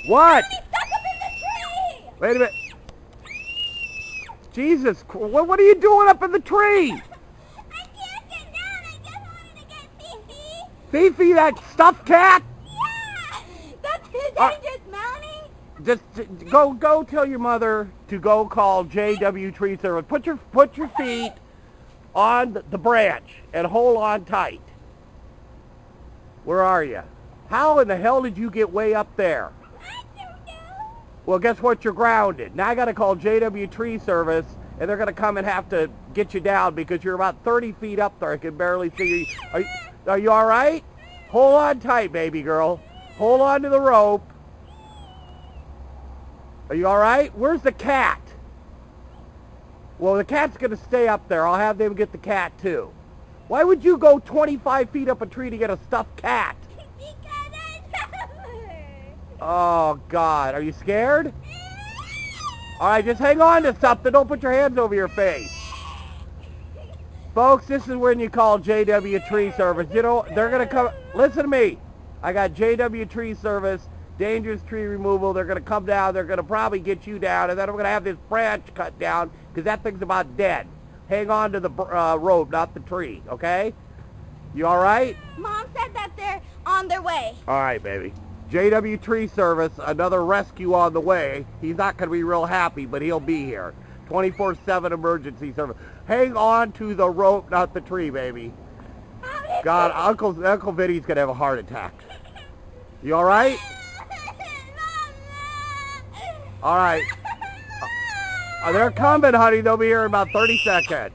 What? He's stuck up in the tree! Wait a minute. Jesus, what are you doing up in the tree? I can't get down. I just wanted to get Fifi. Fifi, that stuffed cat? Yeah! That's dangerous, Melanie. Just go tell your mother to go call JW Tree Service. Put your feet on the branch and hold on tight. Where are you? How in the hell did you get way up there? I don't know. Well, guess what? You're grounded. Now I got to call JW Tree Service, and they're going to come and have to get you down because you're about 30 feet up there. I can barely see you. Are you all right? Hold on tight, baby girl. Hold on to the rope. Are you all right? Where's the cat? Well, the cat's going to stay up there. I'll have them get the cat, too. Why would you go 25 feet up a tree to get a stuffed cat? Because I love her. Oh, God. Are you scared? All right, just hang on to something. Don't put your hands over your face. Folks, this is when you call JW Tree Service. You know, they're going to come. Listen to me. I got JW Tree Service, dangerous tree removal. They're going to come down. They're going to probably get you down. And then I'm going to have this branch cut down because that thing's about dead. Hang on to the rope, not the tree, okay? You all right? Mom said that they're on their way. All right, baby. JW Tree Service, another rescue on the way. He's not going to be real happy, but he'll be here. 24/7 emergency service. Hang on to the rope, not the tree, baby. God, Uncle Vinny's going to have a heart attack. You all right? All right. They're coming, honey. They'll be here in about 30 seconds.